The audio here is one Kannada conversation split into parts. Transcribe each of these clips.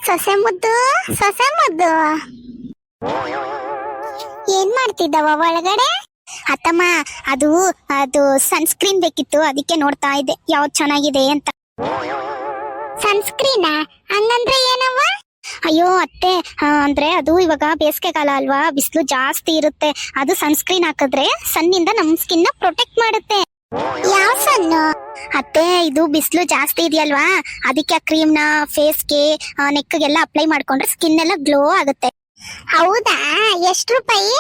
ಸೊಸೆ ಮುದ್ದು ಸೊಸೆ ಮುದ್ದು ಏನ್ ಮಾಡ್ತಿದ್ದವ ಒಳಗಡೆ? ಅತ್ತಮ್ಮ, ಅದು ಅದು ಸನ್ಸ್ಕ್ರೀನ್ ಬೇಕಿತ್ತು, ಅದಕ್ಕೆ ನೋಡ್ತಾ ಇದ್ದೆ ಯಾವ್ದು ಚೆನ್ನಾಗಿದೆ ಅಂತ. ಸನ್ಸ್ಕ್ರೀನ್ ಹಂಗಂದ್ರೆ ಏನವ್ವ? ಅಯ್ಯೋ ಅತ್ತೆ, ಅಂದ್ರೆ ಅದು ಇವಾಗ ಬೇಸಿಗೆ ಕಾಲ ಅಲ್ವಾ, ಬಿಸಿಲು ಜಾಸ್ತಿ ಇರುತ್ತೆ. ಅದು ಸನ್ಸ್ಕ್ರೀನ್ ಹಾಕಿದ್ರೆ ಸನ್ನಿಂದ ನಮ್ ಸ್ಕಿನ್ ನ ಪ್ರೊಟೆಕ್ಟ್ ಮಾಡುತ್ತೆ. ಯಾವ ಸನ್ನು? ಅತ್ತೆ, ಇದು ಬಿಸಿಲು ಜಾಸ್ತಿ ಇದೆಯಲ್ವಾ, ಅದಕ್ಕೆ ಆ ಕ್ರೀಮ್ ನ ಫೇಸ್ಗೆ ನೆಕ್ಗೆಲ್ಲ ಅಪ್ಲೈ ಮಾಡ್ಕೊಂಡ್ರೆ ಸ್ಕಿನ್ ಎಲ್ಲ ಗ್ಲೋ ಆಗುತ್ತೆ. ಹೌದಾ? ಎಷ್ಟು ರೂಪಾಯಿ?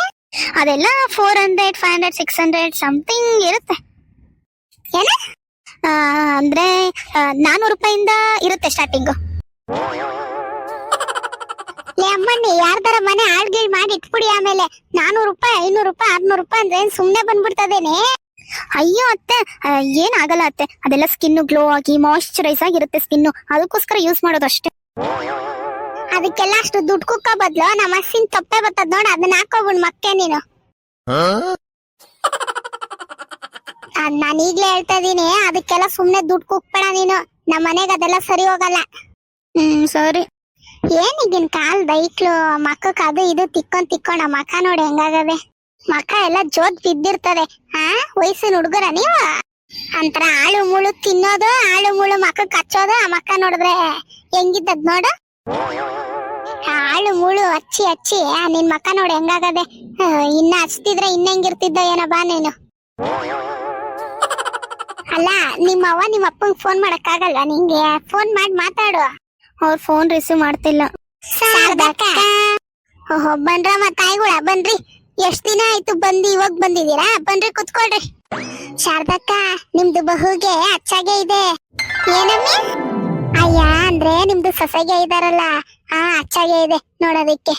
ಅದೆಲ್ಲ 400, 500, 600 ಸಮಥಿಂಗ್ ಇರುತ್ತೆ. ಏನ ಅಂದ್ರೆ 400 ರೂಪಾಯಿಂದ ಇರುತ್ತೆ ಸ್ಟಾರ್ಟಿಂಗು. ಅಮ್ಮಣ್ಣಿ, ಯಾರ್ದಾರ ಮನೆ ಆಳ್ಗೀಳ್ ಮಾಡಿ ಇಟ್ಬಿಡಿ, ಆಮೇಲೆ 400 ರೂಪಾಯಿ, 500 ರೂಪಾಯಿ, 600 ರೂಪಾಯಿ ಅಂದ್ರೆ ಸುಮ್ನೆ ಬಂದ್ಬಿಡ್ತದೇನೆ. ಅಯ್ಯೋ ಅತ್ತೆ, ಏನಾಗಲ್ಲ ಅತ್ತೆ, ಅದೆಲ್ಲ ಸ್ಕಿನ್ ಗ್ಲೋ ಆಗಿ ಮಾಯಿಶ್ಚರೈಸ್ ಆಗಿರುತ್ತೆ ಸ್ಕಿನ್, ಅದಕ್ಕೋಸ್ಕರ ಯೂಸ್ ಮಾಡೋದು ಅಷ್ಟೇ. ಅದಕ್ಕೆಲ್ಲ ಅಷ್ಟು ದುಡ್ಡು ಕುಕ್ಕ ಬದ್ಲು ನಮ್ಮ ಅಸ್ಸಿನ ತೊಪ್ಪೆ ಬರ್ತದ ನೋಡ, ಅದನ್ನ ಹಾಕೋಬಿಡ್ ಮಕ್ಕೆ ನೀನು. ನಾನು ಈಗ್ಲೇ ಹೇಳ್ತಾ ಇದೀನಿ, ಅದಕ್ಕೆಲ್ಲ ಸುಮ್ನೆ ದುಡ್ಡು ಕುಕ್ಬೇಡ ನೀನು, ನಮ್ಮ ಮನೆಗೆ ಅದೆಲ್ಲ ಸರಿ ಹೋಗಲ್ಲ. ಸರಿ. ಏನಿಗಿನ್ ಕಾಲ್ ದೈಕ್ಲು ಮಕ್ಕಕ್ ಅದು ಇದು ತಿಕ್ಕೊಂಡ ಮಕ್ಕ ನೋಡಿ ಹೆಂಗಾಗದೆ. ಮಕ್ಕ ಎಲ್ಲ ಜೋತ್ ಬಿದ್ದಿರ್ತದೆ. ವಯಸ್ಸಿನ ಹುಡುಗರ ನೀವ ಅಂತರ ಆಳು ಮುಳು ತಿನ್ನೋದು, ಆಳು ಮುಳು ಮಕ್ಕಕ್ ಹಚ್ಚೋದು. ಆ ಮಕ್ಕ ನೋಡಿದ್ರೆ ಹೆಂಗಿದ್ದದ್ ನೋಡು, ಆಳು ಮುಳು ಹಚ್ಚಿ ನಿನ್ ಮಕ್ಕ ನೋಡಿ ಹೆಂಗಾಗದೆ. ಇನ್ನ ಹಚ್ತಿದ್ರೆ ಇನ್ನ ಹೆಂಗಿರ್ತಿದ್ದ ಏನೋ ಬಾ ನೀನು. ಅಲ್ಲ, ನಿಮ್ಮವ್ವ ನಿಮ್ಮ ಅಪ್ಪಂಗ್ ಫೋನ್ ಮಾಡಕ್ ಆಗಲ್ವಾ ನಿಂಗೆ? ಫೋನ್ ಮಾಡಿ ಮಾತಾಡು. ಅವ್ರ ಫೋನ್ ರಿಸೀವ್ ಮಾಡ್ತಿಲ್ಲ. ಓಹೋ, ಬನ್ರಮ್ಮ ತಾಯಿಗಳ ಬನ್ರಿ. ಎಷ್ಟ್ ದಿನ ಆಯ್ತು ಬಂದು, ಇವಾಗ ಬಂದಿದ್ದೀರಾ? ಬನ್ರಿ ಕುತ್ಕೊಳ್ರಿ. ಶಾರದಕ್ಕ, ನಿಮ್ದು ಬಹುಗೆ ಅಚ್ಚಾಗೆ ಇದೆ. ಏನಮ್ಮಿ? ಅಯ್ಯ, ಅಂದ್ರೆ ನಿಮ್ದು ಸೊಸೆಗೆ ಇದಾರಲ್ಲ, ಅಚ್ಚಾಗೆ ಇದೆ ನೋಡೋದಿಕ್ಕೆ.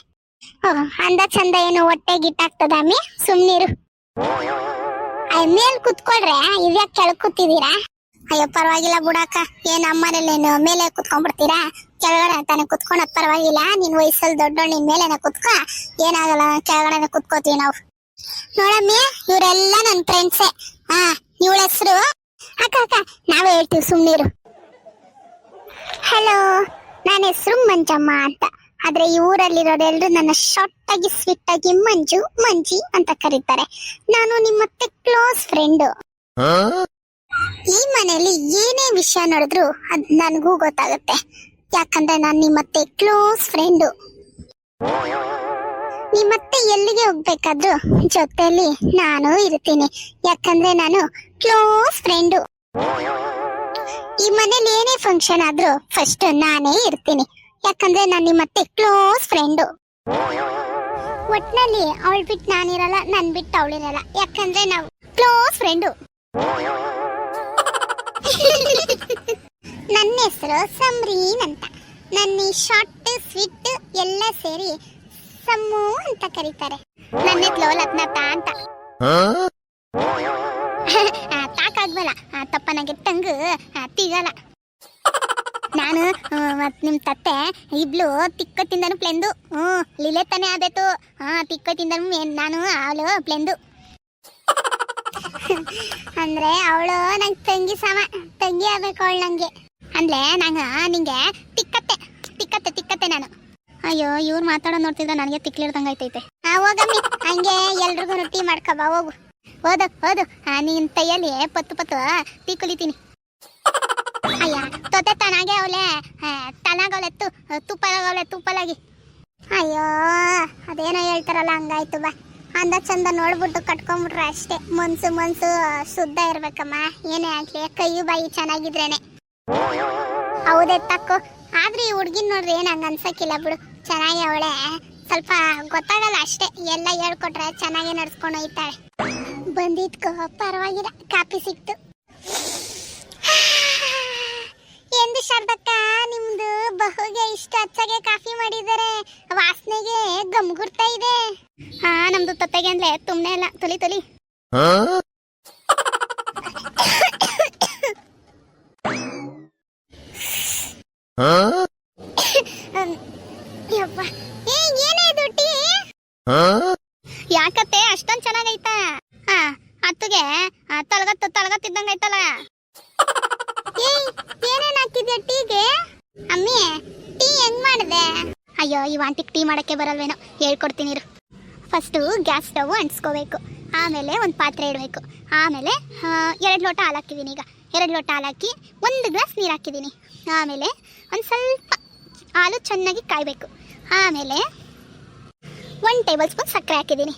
ಅಂದ ಚಂದ ಏನು ಹೊಟ್ಟೆ ಗಿಟ್ಟಾಗ್ತದ ಅಮ್ಮಿ? ಸುಮ್ನಿರು. ಮೇಲ್ ಕುತ್ಕೊಳ್ರೆ, ಇವ್ಯಾಕ್ ಕೆಳಗ್ ಕೂತಿದ್ದೀರಾ? ಅಯ್ಯೋ ಪರವಾಗಿಲ್ಲ ಬುಡಾಕ, ಏನ್ ಅಮ್ಮನೇನು ಮೇಲೆ ಕುತ್ಕೊಂಡ್ಬಿಡ್ತೀರಾ? ಕೆಳಗಡೆ ತಾನೆ ಕುತ್ಕೊಂಡದ್ ಪರವಾಗಿಲ್ಲ. ನಿನ್ ವಯಸ್ಸಲ್ಲಿ ದೊಡ್ಡೋಳ್, ನಿನ್ ಮೇಲೆನೆ ಕುತ್ಕೋ, ಏನಾಗಲ್ಲ, ಕೆಳಗಡೆ ಕುತ್ಕೋತೀವಿ ನಾವು. ನೋಡಮ್ಮಿ, ಇವರೆಲ್ಲ ನನ್ ಫ್ರೆಂಡ್ಸೇ. ಇವಳ ಹೆಸರು ಅಕ್ಕ, ನಾವೇ ಹೇಳ್ತೀವಿ, ಸುಮ್ನಿರು. ಹಲೋ, ನನ್ನ ಹೆಸರು ಮಂಜಮ್ಮ ಅಂತ. ಆದ್ರೆ ಈ ಊರಲ್ಲಿರೋರೆಲ್ರು ನನ್ನ ಶಾರ್ಟ್ ಆಗಿ ಸ್ವೀಟ್ ಆಗಿ ಮಂಜಿ ಅಂತ ಕರೀತಾರೆ. ನಾನು ನಿಮ್ಮತ್ತೆ ಕ್ಲೋಸ್ ಫ್ರೆಂಡ್. ಈ ಮನೆಯಲ್ಲಿ ಏನೇ ವಿಷಯ ನೋಡಿದ್ರು ಅದ್ ನನ್ಗೂ ಗೊತ್ತಾಗುತ್ತೆ, ಯಾಕಂದ್ರೆ ನಾನು ನಿಮ್ಮತ್ತೆ ಕ್ಲೋಸ್ ಫ್ರೆಂಡು. ನಿಮ್ಮತ್ತೆ ಎಲ್ಲಿಗೆ ಹೋಗ್ಬೇಕಾದ್ರು ಜೊತೆಲಿ ನಾನು ಇರ್ತೀನಿ, ಯಾಕಂದ್ರೆ ನಾನು ಕ್ಲೋಸ್ ಫ್ರೆಂಡು. ಈ ಮನೇಲಿ ಏನೇ ಫಂಕ್ಷನ್ ಆದ್ರೂ ಫಸ್ಟ್ ನಾನೇ ಇರ್ತೀನಿ, ಯಾಕಂದ್ರೆ ನಾನು ನಿಮ್ಮತ್ತೆ ಕ್ಲೋಸ್ ಫ್ರೆಂಡು. ಒಟ್ನಲ್ಲಿ ಅವಳು ಬಿಟ್ಟು ನಾನಿರಲ್ಲ, ನನ್ ಬಿಟ್ಟು ಅವಳಿರಲ್ಲ, ಯಾಕಂದ್ರೆ ನಾವು ಕ್ಲೋಸ್ ಫ್ರೆಂಡು. ನನ್ನ ಹೆಸರು ಸಮ್ರೀನ್ ಅಂತ. ನನ್ನ ಶಾರ್ಟ್ ಸ್ವೀಟ್ ಎಲ್ಲ ಸೇರಿ ಸಮ್ಮು ಅಂತ ಕರೀತಾರೆ. ನನ್ನ ಲೋಲತ್ನತ ಅಂತ. ತಾಕಾಗ್ಬಲ್ಲ, ತಪ್ಪನಾಗೆ ತಂಗು ತಿಗಲ್ಲ. ನಾನು ಮತ್ ನಿಮ್ ತತ್ತೆ ಇಬ್ಳು ತಿಕ್ಕತ್ತಿಂದನು ಪ್ಲೆಂದು. ಲೀಲೆ ತಾನೆ ಆದೈತು. ತಿಕ್ಕತ್ತಿಂದನು ನಾನು ಅವಳು ಪ್ಲೆಂದು. ಅಂದ್ರೆ ಅವಳು ನಂಗೆ ತಂಗಿ ಸಮ, ತಂಗಿ ಆಗ್ಬೇಕು ಅವಳು ನಂಗೆ. ಅಂದ್ರೆ ನಿಂಗೆ ತಿಕ್ಕತ್ತೆ ನಾನು. ಅಯ್ಯೋ, ಇವ್ರು ಮಾತಾಡೋ ನೋಡ್ತಿದ್ದ ನನಗೆ ತಿಕ್ಲಿಡ್ದಂಗೈತೈತೆ. ಹೋಗಮ್ಮಿ, ಹಂಗೆ ಎಲ್ರಿಗೂ ಟೀ ಮಾಡ್ಕೊಬಾ, ಹೋಗು. ಹೋದು ನಿನ್ ತೈಯಲ್ಲಿ ಪತ್ತು ಟೀ ಕುಲಿತೀನಿ. ಅಯ್ಯ, ತೊತೆ ತನಾಗೆ ಅವಳೆ, ತನಾಗವಳೆ ತುಪ್ಪಲಾಗಿ. ಅಯ್ಯೋ, ಅದೇನೋ ಹೇಳ್ತಾರಲ್ಲ, ಹಂಗಾಯ್ತು ಬಾ. ಅಂದ ಚಂದ ನೋಡ್ಬಿಟ್ಟು ಕಟ್ಕೊಂಡ್ಬಿಟ್ರೆ ಅಷ್ಟೇ. ಮನ್ಸು ಶುದ್ಧ ಇರ್ಬೇಕಮ್ಮ, ಏನೇ ಆಗ್ಲಿ ಕೈ ಬಾಯಿ ಚೆನ್ನಾಗಿದ್ರೇನೆ. ಹೌದೇ ತಕ್ಕು. ಆದ್ರೆ ಈ ಹುಡ್ಗಿನ್ ನೋಡ್ರಿ ಏನ್ ಹಂಗ ಅನ್ಸಕ್ಕಿಲ್ಲ ಬಿಡು, ಚೆನ್ನಾಗಿ ಅವಳೆ. ಸ್ವಲ್ಪ ಗೊತ್ತಾಗಲ್ಲ ಅಷ್ಟೇ, ಎಲ್ಲ ಹೇಳ್ಕೊಟ್ರೆ ಚೆನ್ನಾಗಿ ನಡ್ಸ್ಕೊಂಡು ಹೋಯ್ತಾಳೆ. ಬಂದಿದ್ಕೋ ಪರವಾಗಿಲ್ಲ, ಕಾಫಿ ಸಿಕ್ತು. ಎಂದು ಶಾರದಕ್ಕ, ನಿಮ್ದು ಬಹುಗೆ ಇಷ್ಟ ಅಚ್ಚಾಗೆ ಕಾಫಿ ಮಾಡಿದ್ದಾರೆ, ವಾಸನೆಗೆ ಗಮ್ಗುರ್ತಾ ಇದೆ. ನಮ್ದು ತೊತ್ತೆಗೆ ಅಂದ್ರೆ ತುಮ್ನೆ ಅಲ್ಲ, ತುಲಿ. ಏನಾಯ್ತು ಟೀ? ಯಾಕತ್ತೆ ಅಷ್ಟೊಂದ್ ಚೆನ್ನಾಗೈತಾ? ಹತ್ತುಗೆ ತಳಗತ್ತಿದ್ದಂಗೈತಲ್ಲ. ಏನೇನ್ ಹಾಕಿದ್ಯಾ ಟೀಗೆ? ಅಮ್ಮಿ, ಟೀ ಹೆಂಗ್ ಮಾಡಿದೆ? ಅಯ್ಯೋ ಈ ವಾಂಟಿಗೆ ಟೀ ಮಾಡೋಕ್ಕೆ ಬರಲ್ವೇನೋ, ಹೇಳ್ಕೊಡ್ತೀನಿ ಇರು. ಫಸ್ಟು ಗ್ಯಾಸ್ ಸ್ಟವ್ ಅಂಟಿಸ್ಕೋಬೇಕು, ಆಮೇಲೆ ಒಂದು ಪಾತ್ರೆ ಇಡಬೇಕು, ಆಮೇಲೆ 2 ಲೋಟ ಹಾಲು ಹಾಕಿದ್ದೀನಿ. ಈಗ 2 ಲೋಟ ಹಾಲು ಹಾಕಿ 1 ಗ್ಲಾಸ್ ನೀರು ಹಾಕಿದ್ದೀನಿ. ಆಮೇಲೆ ಒಂದು ಸ್ವಲ್ಪ ಹಾಲು ಚೆನ್ನಾಗಿ ಕಾಯಬೇಕು. ಆಮೇಲೆ 1 ಟೇಬಲ್ ಸ್ಪೂನ್ ಸಕ್ಕರೆ ಹಾಕಿದ್ದೀನಿ,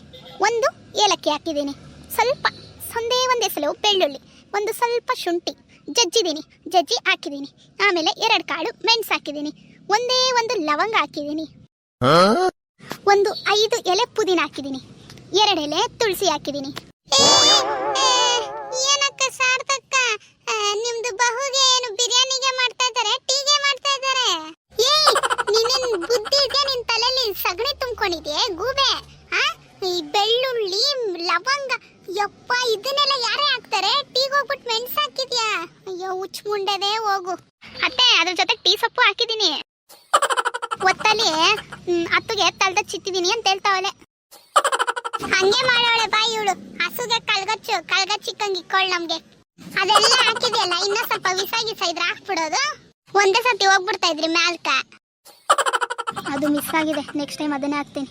1 ಏಲಕ್ಕಿ ಹಾಕಿದ್ದೀನಿ, ಸ್ವಲ್ಪ ಒಂದೇ ಸಲ ಬೆಳ್ಳುಳ್ಳಿ, ಒಂದು ಸ್ವಲ್ಪ ಶುಂಠಿ ಜಜ್ಜಿ ಹಾಕಿದ್ದೀನಿ. ಆಮೇಲೆ 2 ಕಾಳು ಮೆಣಸು ಹಾಕಿದ್ದೀನಿ, ಒಂದು ಲವಂಗ ಹಾಕಿದ್ದೀನಿ, 5 ಎಲೆ ಪುದೀನ ಹಾಕಿದ್ದೀನಿ, 2 ಎಲೆ ತುಳಸಿ ಹಾಕಿದ್ದೀನಿ. ಏನಕ್ಕ ಸಾರ್ಥಕ, ನಿಮ್ದು ಬಹುಗೆ ಏನು ಬಿರಿಯಾನಿಗೆ ಮಾಡ್ತಾ ಇದ್ದಾರೆ, ಟೀಗೆ ಮಾಡ್ತಾ ಇದ್ದಾರೆ? ನಿನ್ನ ಬುದ್ಧಿ ಇದೆಯಾ? ನಿನ್ ತಲೆಯಲ್ಲಿ ಸಗಣಿ ತುಂಬಿಕೊಂಡಿದ್ಯೆ ಗೂಬೆ? ಈ ಬೆಳ್ಳುಳ್ಳಿ ಲವಂಗ ಯಪ್ಪ ಇದನ್ನೆಲ್ಲ ಯಾರೇ ಹಾಕ್ತಾರೆ? ಟೀಗೆ ಹೋಗ್ಬಿಟ್ಟು ಮೆಣಸು ಹಾಕಿದ್ಯಾ? ಅಯ್ಯೋ ಹುಚ್ಚ ಮುಂಡೆದೆ ಹೋಗು. ಅತ್ತೆ ಅದ್ರ ಜೊತೆ ಟೀ ಸೊಪ್ಪು ಹಾಕಿದ್ದೀನಿ. ಒತ್ತಲ್ಲಿ ಹತ್ತುಗೆ ತಲ್ದ ಚಿತ್ತಿದ್ದೀನಿ ಅಂತ ಹೇಳ್ತಾವಳೆ. ಹಂಗೆ ಮಾಡೋಳೆ ಬಾಯಿ ಇವಳು. ಹಸುಗೆ ಕಳ್ಗಚ್ಚಿಕ್ಕಂಗೆ ಇಕ್ಕೊಳ್ಳ ನಮ್ಗೆ. ಅದೆಲ್ಲ ಹಾಕಿದೆಯಲ್ಲ, ಇನ್ನ ಸ್ವಲ್ಪ ವಿಸಾಗಿಸ ಇದ್ರೆ ಹಾಕ್ಬಿಡೋದು. ಒಂದೇ ಸತಿ ಹೋಗ್ಬಿಡ್ತಾ ಇದ್ರಿ ಮ್ಯಾಲ್ಕ. ಅದು ಮಿಸ್ ಆಗಿದೆ, ನೆಕ್ಸ್ಟ್ ಟೈಮ್ ಅದನ್ನೇ ಹಾಕ್ತೀನಿ.